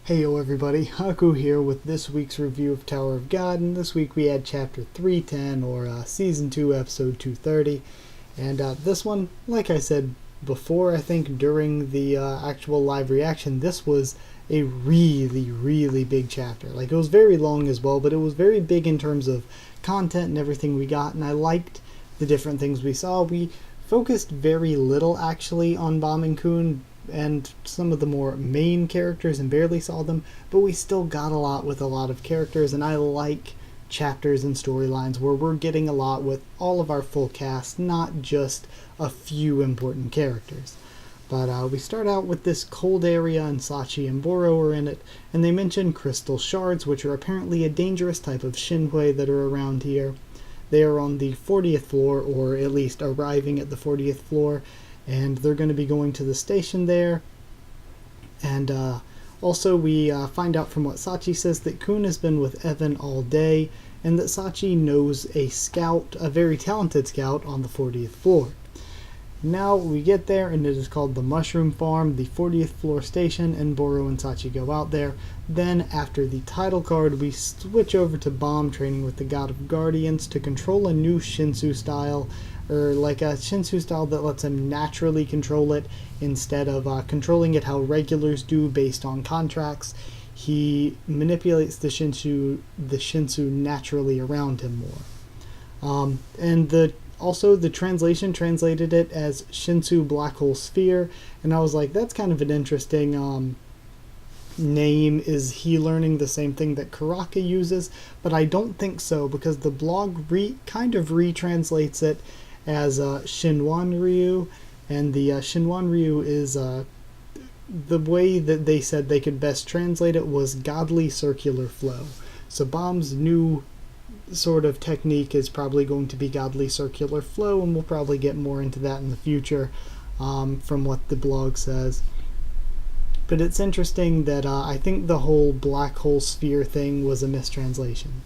Heyo everybody, Haku here with this week's review of Tower of God, and this week we had Chapter 310, or Season 2, Episode 230, and this one, like I said before, I think during the actual live reaction, this was a really big chapter. Like, it was very long as well, but it was very big in terms of content and everything we got, and I liked the different things we saw. We focused very little, actually, on Baam and Khun, and some of the more main characters, and barely saw them, but we still got a lot with a lot of characters, and I like chapters and storylines where we're getting a lot with all of our full cast, not just a few important characters. But we start out with this cold area, and Sachi and Boro are in it, and they mention crystal shards, which are apparently a dangerous type of Shinhui that are around here. They are on the 40th floor, or at least arriving at the 40th floor, and they're going to be going to the station there. And also we find out from what Sachi says that Khun has been with Evan all day, and that Sachi knows a scout, a very talented scout, on the 40th floor. Now we get there, and it is called the Mushroom Farm, the 40th floor station, and Boro and Sachi go out there. Then, after the title card, we switch over to Baam training with the God of Guardians to control a new Shinsu style, or like a Shinsu style that lets him naturally control it instead of controlling it how regulars do based on contracts. He manipulates the Shinsu naturally around him more. Also, the translation translated it as Shinsu Black Hole Sphere, and I was like, that's kind of an interesting name. Is he learning the same thing that Karaka uses? But I don't think so, because the blog kind of retranslates it as Shinwan Ryu, and the Shinwan Ryu is the way that they said they could best translate it was godly circular flow. So Baam's new sort of technique is probably going to be godly circular flow, and we'll probably get more into that in the future from what the blog says. But it's interesting that I think the whole black hole sphere thing was a mistranslation.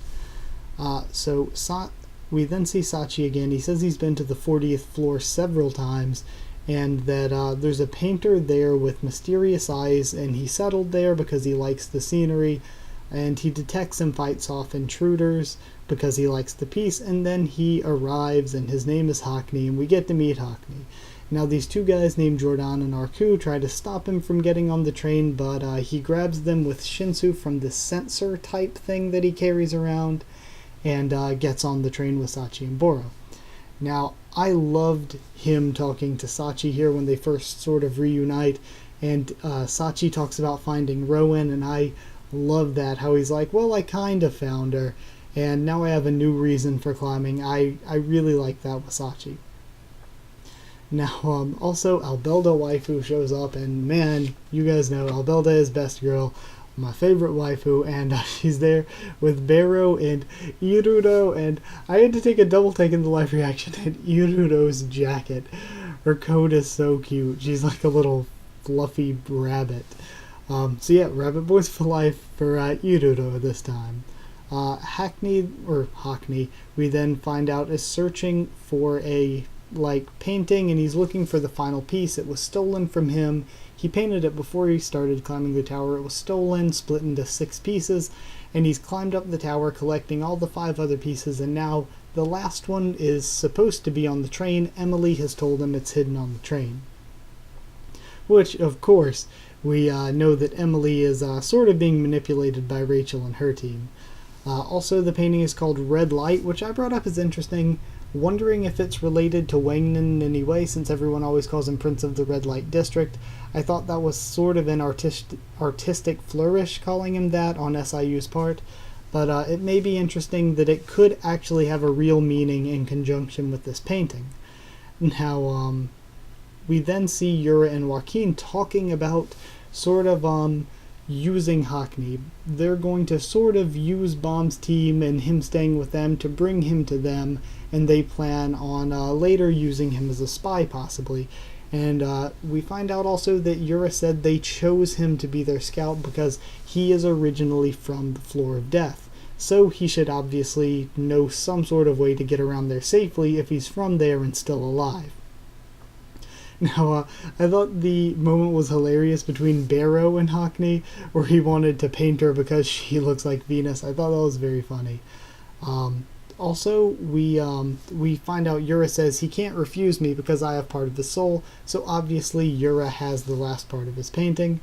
We then see Sachi again. He says he's been to the 40th floor several times, and that there's a painter there with mysterious eyes, and he settled there because he likes the scenery, and he detects and fights off intruders because he likes the peace, and then he arrives, and his name is Hockney, and we get to meet Hockney. Now, these two guys named Jordan and Haku try to stop him from getting on the train, but he grabs them with Shinsu from this sensor type thing that he carries around, and gets on the train with Sachi and Boro. Now, I loved him talking to Sachi here when they first sort of reunite, and Sachi talks about finding Rowan, and I love that, how he's like, well, I kind of found her, and now I have a new reason for climbing. I really like that with Sachi. Now, also, Albelda waifu shows up, and man, you guys know, Albelda is best girl, my favorite waifu, and she's there with Bero and Irudo, and I had to take a double take in the live reaction at Irudo's jacket. Her coat is so cute. She's like a little fluffy rabbit. So yeah, Rabbit Boys for life for Irudo this time. Hockney, we then find out, is searching for a painting, and he's looking for the final piece. It was stolen from him. He painted it before he started climbing the tower. It was stolen, split into 6 pieces, and he's climbed up the tower collecting all the 5 other pieces, and now the last one is supposed to be on the train. Emily has told him it's hidden on the train. Which, of course, we know that Emily is sort of being manipulated by Rachel and her team. Also, the painting is called Red Light, which I brought up as interesting, wondering if it's related to Wangnan in any way, since everyone always calls him Prince of the Red Light District. I thought that was sort of an artistic flourish, calling him that on SIU's part, but it may be interesting that it could actually have a real meaning in conjunction with this painting. Now, we then see Yura and Joaquin talking about sort of using Hockney. They're going to sort of use Baam's team and him staying with them to bring him to them, and they plan on later using him as a spy, possibly. And we find out also that Yura said they chose him to be their scout because he is originally from the Floor of Death. So he should obviously know some sort of way to get around there safely if he's from there and still alive. Now, I thought the moment was hilarious between Barrow and Hockney, where he wanted to paint her because she looks like Venus. I thought that was very funny. Also, we find out Yura says he can't refuse me because I have part of his soul, so obviously Yura has the last part of his painting.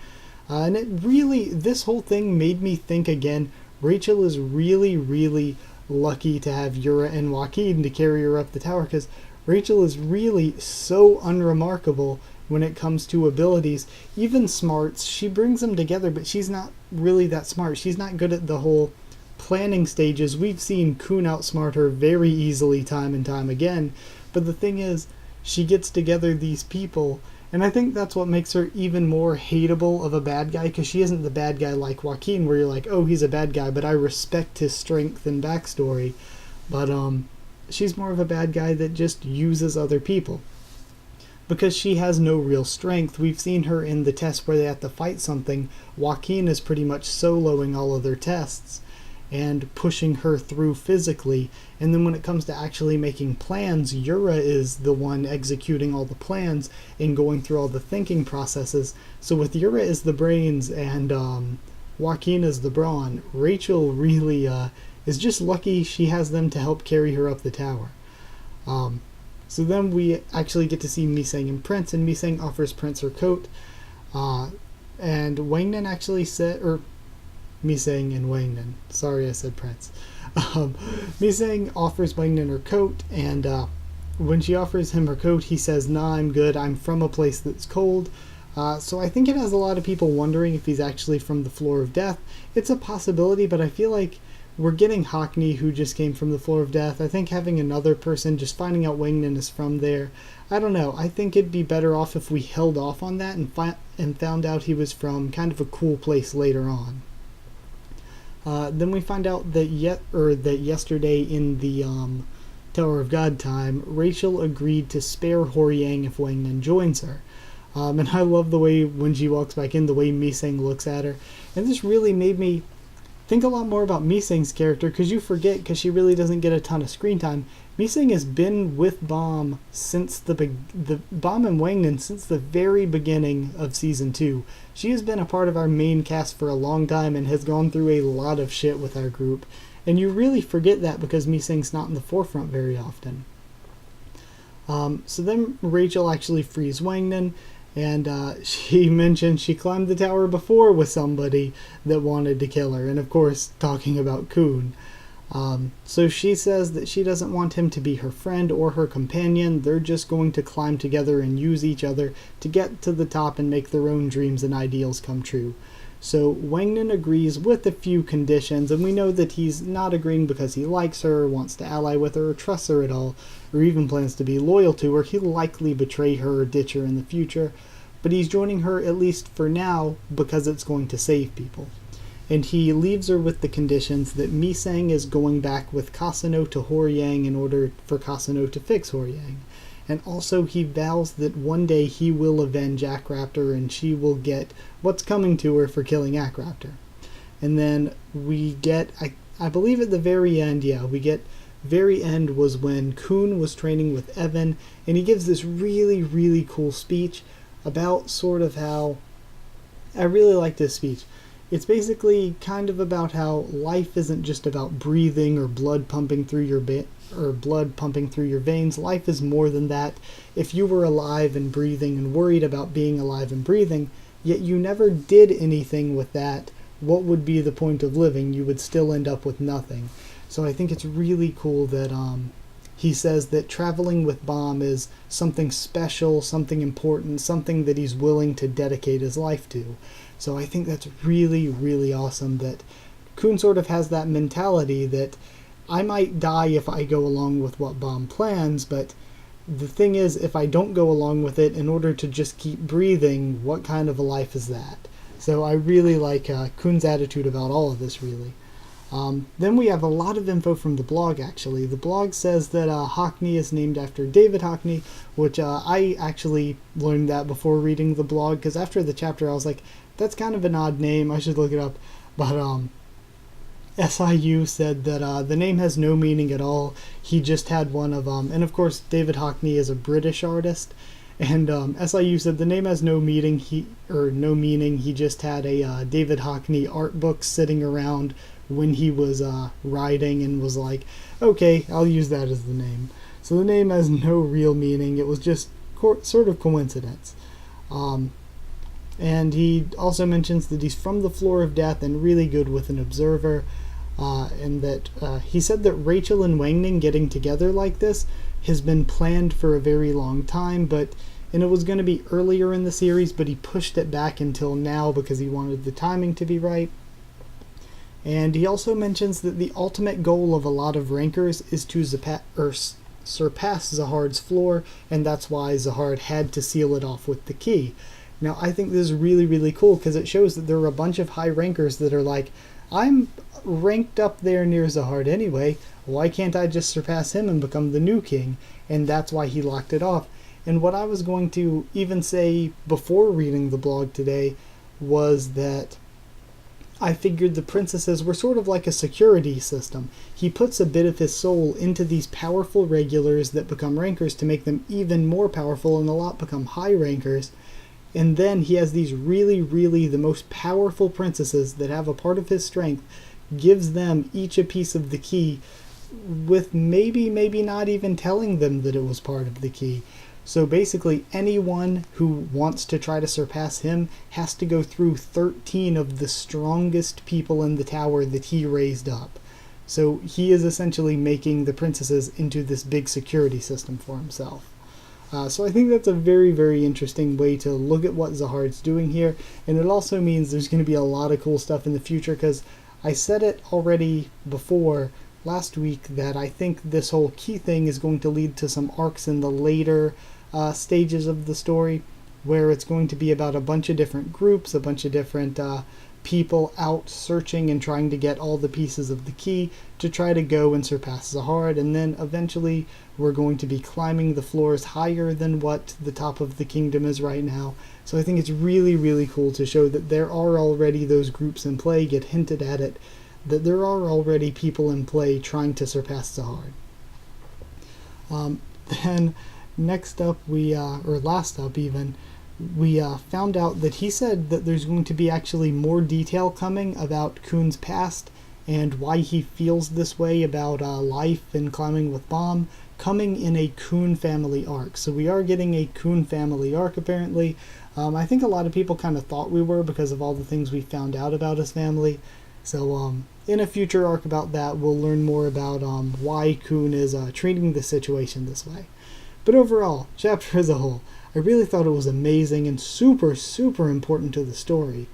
And it really, this whole thing made me think again, Rachel is really, really lucky to have Yura and Joaquin to carry her up the tower, because Rachel is really so unremarkable when it comes to abilities. Even smarts, she brings them together, but she's not really that smart. She's not good at the whole planning stages. We've seen Khun outsmart her very easily time and time again, but the thing is, she gets together these people, and I think that's what makes her even more hateable of a bad guy, because she isn't the bad guy like Joaquin, where you're like, oh, he's a bad guy, but I respect his strength and backstory. But she's more of a bad guy that just uses other people, because she has no real strength. We've seen her in the test where they have to fight something. Joaquin is pretty much soloing all of their tests and pushing her through physically, and then when it comes to actually making plans, Yura is the one executing all the plans and going through all the thinking processes. So with Yura as the brains and Joaquin as the brawn, Rachel really is just lucky she has them to help carry her up the tower. So then we actually get to see Misang and Prince, and Misang offers Prince her coat, and Wangnan actually said, or Misang and Wangnan. Sorry, I said Prince. Misang offers Wangnan her coat, and when she offers him her coat, he says, "Nah, I'm good. I'm from a place that's cold." So I think it has a lot of people wondering if he's actually from the Floor of Death. It's a possibility, but I feel like we're getting Hockney, who just came from the Floor of Death. I think having another person, just finding out Wangnan is from there, I don't know. I think it'd be better off if we held off on that and found out he was from kind of a cool place later on. Then we find out that yesterday in the Tower of God time, Rachel agreed to spare Horiang if Wangnan joins her. And I love the way when she walks back in, the way Misang looks at her. And this really made me think a lot more about Misang's character, because you forget, because she really doesn't get a ton of screen time. Misang has been with Baam since the Baam and Wangnan since the very beginning of Season 2. She has been a part of our main cast for a long time and has gone through a lot of shit with our group. And you really forget that because Misang's not in the forefront very often. So then Rachel actually frees Wangnan, and she mentioned she climbed the tower before with somebody that wanted to kill her, and of course talking about Khun. So she says that she doesn't want him to be her friend or her companion. They're just going to climb together and use each other to get to the top and make their own dreams and ideals come true. So Wangnan agrees with a few conditions, and we know that he's not agreeing because he likes her, wants to ally with her, or trusts her at all, or even plans to be loyal to her. He'll likely betray her or ditch her in the future, but he's joining her, at least for now, because it's going to save people. And he leaves her with the conditions that Misang is going back with Kasano to Horiang in order for Kasano to fix Horiang. And also he vows that one day he will avenge Akraptor and she will get what's coming to her for killing Akraptor. And then we get, I believe at the very end, very end was when Khun was training with Evan, and he gives this really, really cool speech about sort of how, I really like this speech. It's basically kind of about how life isn't just about breathing or blood pumping through your veins. Life is more than that. If you were alive and breathing and worried about being alive and breathing, yet you never did anything with that, what would be the point of living? You would still end up with nothing. So I think it's really cool that he says that traveling with Baam is something special, something important, something that he's willing to dedicate his life to. So I think that's really, really awesome that Khun sort of has that mentality that I might die if I go along with what Baam plans, but the thing is, if I don't go along with it in order to just keep breathing, what kind of a life is that? So I really like Khun's attitude about all of this, really. Then we have a lot of info from the blog, actually. The blog says that Hockney is named after David Hockney, which I actually learned that before reading the blog, because after the chapter I was like, that's kind of an odd name, I should look it up. But SIU said that the name has no meaning at all. He just had one of, and of course David Hockney is a British artist, And SIU said the name has no meaning. No meaning. He just had a David Hockney art book sitting around when he was riding and was like, okay, I'll use that as the name. So the name has no real meaning. It was just sort of coincidence. And he also mentions that he's from the floor of death and really good with an observer. And that he said that Rachel and Wangnan getting together like this has been planned for a very long time, and it was going to be earlier in the series, but he pushed it back until now because he wanted the timing to be right. And he also mentions that the ultimate goal of a lot of rankers is to surpass Zahard's floor, and that's why Zahard had to seal it off with the key. Now, I think this is really, really cool because it shows that there are a bunch of high rankers that are like, I'm ranked up there near Zahard anyway, why can't I just surpass him and become the new king? And that's why he locked it off. And what I was going to even say before reading the blog today was that I figured the princesses were sort of like a security system. He puts a bit of his soul into these powerful regulars that become rankers to make them even more powerful, and a lot become high rankers. And then he has these really, really the most powerful princesses that have a part of his strength, gives them each a piece of the key, with maybe not even telling them that it was part of the key. So basically anyone who wants to try to surpass him has to go through 13 of the strongest people in the tower that he raised up. So he is essentially making the princesses into this big security system for himself. So I think that's a very, very interesting way to look at what Zahard's doing here, and it also means there's going to be a lot of cool stuff in the future, because I said it already before last week that I think this whole key thing is going to lead to some arcs in the later stages of the story, where it's going to be about a bunch of different groups, a bunch of different people out searching and trying to get all the pieces of the key to try to go and surpass Zahard, and then eventually we're going to be climbing the floors higher than what the top of the kingdom is right now. So I think it's really, really cool to show that there are already those groups in play, get hinted at it, that there are already people in play trying to surpass Zahard. Then next up, last up even, we found out that he said that there's going to be actually more detail coming about Khun's past and why he feels this way about life and climbing with Baam, coming in a Khun family arc. So we are getting a Khun family arc apparently. I think a lot of people kind of thought we were because of all the things we found out about his family. So in a future arc about that, we'll learn more about why Khun is treating the situation this way. But overall, chapter as a whole, I really thought it was amazing and super, super important to the story.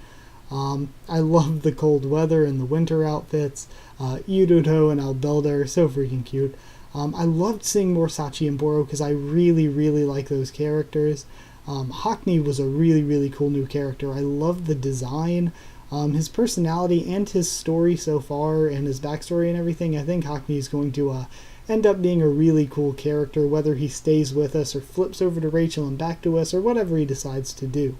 I love the cold weather and the winter outfits. Irudo and Albelda are so freaking cute. I loved seeing more Sachi and Boro because I really, really like those characters. Hockney was a really, really cool new character. I love the design, his personality, and his story so far, and his backstory and everything. I think Hockney is going to end up being a really cool character, whether he stays with us or flips over to Rachel and back to us, or whatever he decides to do.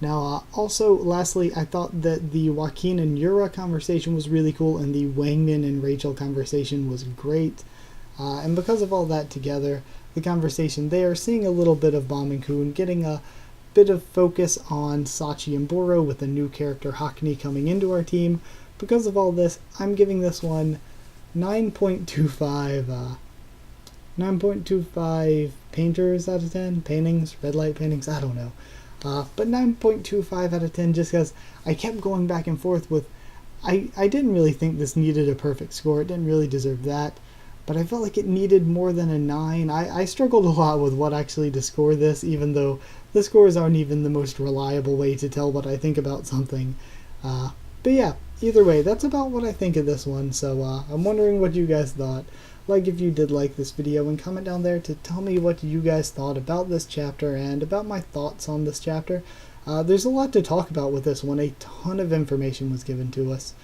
Now, also, lastly, I thought that the Joaquin and Yura conversation was really cool, and the Wangnan and Rachel conversation was great. And because of all that together, the conversation there, seeing a little bit of Baam and Khun, getting a bit of focus on Sachi and Boro with a new character, Hockney, coming into our team. Because of all this, I'm giving this one 9.25 painters out of 10. Paintings, red light paintings, I don't know. But 9.25 out of 10 just because I kept going back and forth with, I didn't really think this needed a perfect score. It didn't really deserve that. But I felt like it needed more than a 9. I struggled a lot with what actually to score this, even though the scores aren't even the most reliable way to tell what I think about something. But yeah, either way, that's about what I think of this one. So I'm wondering what you guys thought. Like if you did like this video, and comment down there to tell me what you guys thought about this chapter and about my thoughts on this chapter. There's a lot to talk about with this one. A ton of information was given to us.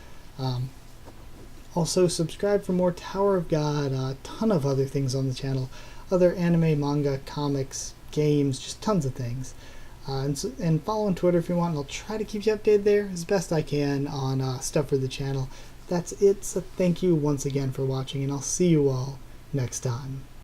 Also, subscribe for more Tower of God, a ton of other things on the channel. Other anime, manga, comics, games, just tons of things. And follow on Twitter if you want, and I'll try to keep you updated there as best I can on stuff for the channel. That's it, so thank you once again for watching, and I'll see you all next time.